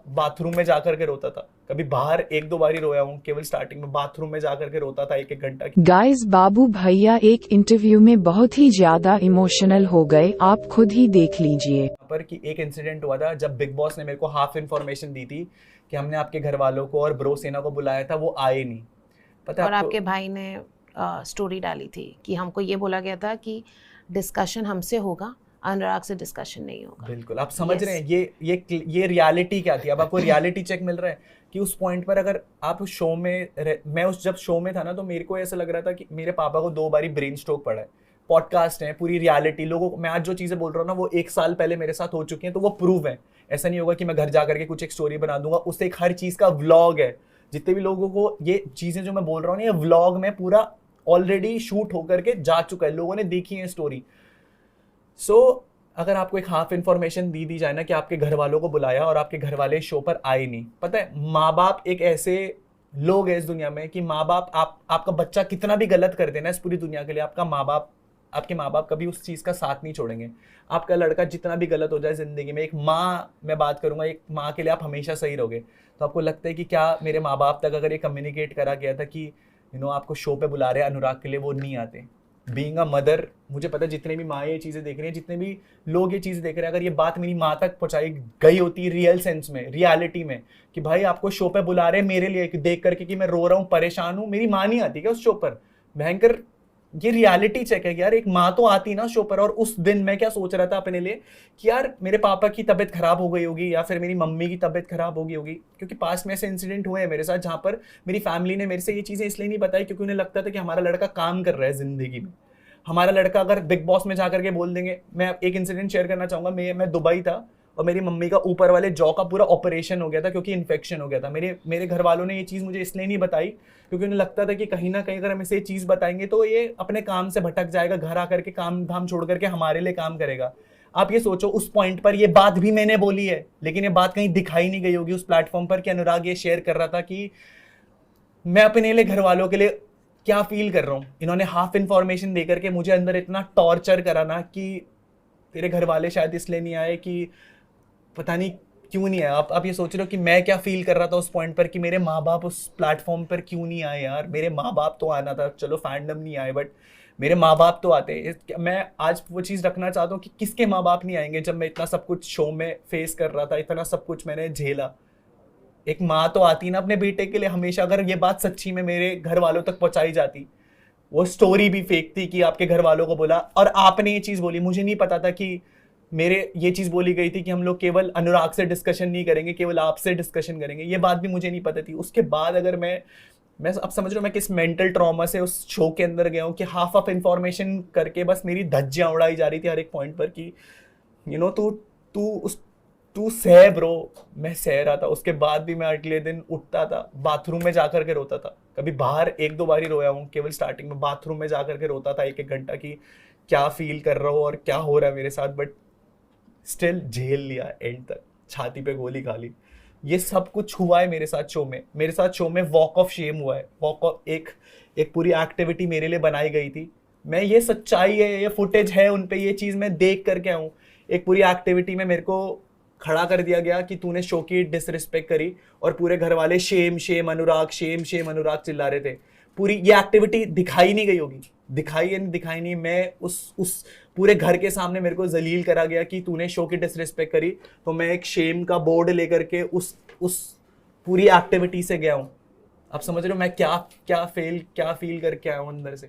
Bathroom में जाकर के रोता था, कभी बाहर एक दो बार ही रोया हूँ, केवल स्टार्टिंग में बाथरूम में जाकर के रोता था एक एक घंटा की। गाइस, बाबू भैया एक इंटरव्यू में बहुत ही ज्यादा इमोशनल हो गए, आप खुद ही देख लीजिए। पर कि एक इंसिडेंट हुआ था जब बिग बॉस ने मेरे को हाफ इन्फॉर्मेशन दी थी कि हमने आपके घर वालों को और ब्रो सेना को बुलाया था, वो आए नहीं। पता है और आपको? आपके भाई ने स्टोरी डाली थी कि हमको ये बोला गया था कि डिस्कशन हमसे होगा, अनुराग से डिस्कशन नहीं होगा। बिल्कुल, आप समझ Yes. रहे हैं ये रियलिटी क्या थी। अब आपको रियलिटी चेक मिल रहा है कि उस पॉइंट पर अगर आप उस शो में मैं उस जब शो में था ना, तो मेरे को ऐसा लग रहा था कि मेरे पापा को 2 बारी ब्रेन स्ट्रोक पड़ा है। पॉडकास्ट है, पूरी रियलिटी लोगों को मैं आज जो चीजें बोल रहा हूँ ना, वो 1 साल पहले मेरे साथ हो चुकी हैं, तो वो प्रूव है। ऐसा नहीं होगा कि मैं घर जा करके कुछ एक स्टोरी बना दूंगा, उससे एक हर चीज का व्लॉग है। जितने भी लोगों को ये चीजें जो मैं बोल रहा हूँ ना, ये व्लॉग में पूरा ऑलरेडी शूट होकर के जा चुका है, लोगों ने देखी है स्टोरी। सो अगर आपको एक हाफ इन्फॉर्मेशन दी जाए ना कि आपके घर वालों को बुलाया और आपके घर वाले शो पर आए नहीं, पता है माँ बाप एक ऐसे लोग हैं इस दुनिया में कि माँ बाप आपका बच्चा कितना भी गलत कर देना इस पूरी दुनिया के लिए, आपके माँ बाप कभी उस चीज़ का साथ नहीं छोड़ेंगे। आपका लड़का जितना भी गलत हो जाए जिंदगी में, एक माँ मैं बात करूंगा, एक माँ के लिए आप हमेशा सही रहोगे। तो आपको लगता है कि क्या मेरे माँ बाप तक अगर ये कम्युनिकेट करा गया था कि आपको शो पे बुला रहे हैं अनुराग के लिए, वो नहीं आते। बीइंग अ मदर, मुझे पता है जितने भी माँ ये चीज़ें देख रही हैं, जितने भी लोग ये चीज़ देख रहे हैं, अगर ये बात मेरी माँ तक पहुंचाई गई होती रियल सेंस में, रियलिटी में, कि भाई आपको शो पे बुला रहे हैं मेरे लिए, कि देख करके कि मैं रो रहा हूँ, परेशान हूँ, मेरी माँ नहीं आती क्या उस शो पर? भयंकर ये रियलिटी चेक है कि यार एक माँ तो आती ना शो पर। और उस दिन मैं क्या सोच रहा था अपने लिए कि यार मेरे पापा की तबीयत खराब हो गई होगी या फिर मेरी मम्मी की तबीयत खराब हो गई होगी, क्योंकि पास में ऐसे इंसिडेंट हुए हैं मेरे साथ जहाँ पर मेरी फैमिली ने मेरे से ये चीज़ें इसलिए नहीं बताई क्योंकि उन्हें लगता था कि हमारा लड़का काम कर रहा है जिंदगी में। हमारा लड़का अगर बिग बॉस में जाकर के बोल देंगे, मैं एक इंसिडेंट शेयर करना चाहूंगा। मैं दुबई था और मेरी मम्मी का ऊपर वाले जॉ का पूरा ऑपरेशन हो गया था क्योंकि इन्फेक्शन हो गया था। मेरे घर वालों ने ये चीज़ मुझे इसलिए नहीं बताई क्योंकि उन्हें लगता था कि कहीं ना कहीं अगर हम इसे ये चीज़ बताएंगे तो ये अपने काम से भटक जाएगा, घर आकर के काम धाम छोड़ करके हमारे लिए काम करेगा। आप ये सोचो उस पॉइंट पर ये बात भी मैंने बोली है, लेकिन ये बात कहीं दिखाई नहीं गई होगी उस प्लेटफॉर्म पर कि अनुराग ये शेयर कर रहा था कि मैं अपने लिए घर वालों के लिए क्या फील कर रहा हूँ। इन्होंने हाफ इन्फॉर्मेशन देकर के मुझे अंदर इतना टॉर्चर करा ना कि तेरे घर वाले शायद इसलिए नहीं आए, कि पता नहीं क्यों नहीं आए। आप ये सोच रहे हो कि मैं क्या फील कर रहा था उस पॉइंट पर कि मेरे माँ बाप उस प्लेटफॉर्म पर क्यों नहीं आए। यार मेरे माँ बाप तो आना था, चलो फैंडम नहीं आए, बट मेरे माँ बाप तो आते। मैं आज वो चीज़ रखना चाहता हूँ कि किसके माँ बाप नहीं आएंगे जब मैं इतना सब कुछ शो में फेस कर रहा था, इतना सब कुछ मैंने झेला। एक माँ तो आती ना अपने बेटे के लिए हमेशा। अगर ये बात सच्ची में मेरे घर वालों तक पहुंचाई जाती, वो स्टोरी भी फेक थी कि आपके घर वालों को बोला और आपने ये चीज़ बोली, मुझे नहीं पता था कि मेरे ये चीज़ बोली गई थी कि हम लोग केवल अनुराग से डिस्कशन नहीं करेंगे, केवल आपसे डिस्कशन करेंगे, ये बात भी मुझे नहीं पता थी। उसके बाद अगर मैं अब समझ रहा हूँ मैं किस मेंटल ट्रॉमा से उस शो के अंदर गया हूँ कि हाफ ऑफ इंफॉर्मेशन करके बस मेरी धज्जियां उड़ाई जा रही थी हर एक पॉइंट पर कि तू तू उस तू सह ब्रो। मैं सह रहा था, उसके बाद भी मैं अगले दिन उठता था, बाथरूम में जाकर के रोता था, कभी बाहर एक दो बार ही रोया हूँ, केवल स्टार्टिंग में बाथरूम में जाकर के रोता था एक एक घंटा कि क्या फील कर रहा हूँ और क्या हो रहा है मेरे साथ। बट स्टिल झेल लिया एंड तक, छाती पे गोली खा ली। ये सब कुछ हुआ है मेरे साथ शो में। मेरे साथ शो में वॉक ऑफ शेम हुआ है। वॉक ऑफ एक पूरी एक्टिविटी मेरे लिए बनाई गई थी। मैं ये सच्चाई है, ये फुटेज है उन पे, ये चीज़ मैं देख करके आऊँ। एक पूरी एक्टिविटी में मेरे को खड़ा कर दिया गया कि तूने शो की डिसरिस्पेक्ट करी और पूरे घर वाले शेम शेम अनुराग, शेम शेम अनुराग चिल्ला रहे थे। पूरी ये एक्टिविटी दिखाई नहीं गई होगी, दिखाई नहीं। मैं उस पूरे घर के सामने मेरे को जलील करा गया कि तूने शो की डिसरिस्पेक्ट करी, तो मैं एक शेम का बोर्ड लेकर के उस पूरी एक्टिविटी से गया हूँ। आप समझ रहे हो मैं क्या फील करके आया हूँ अंदर से।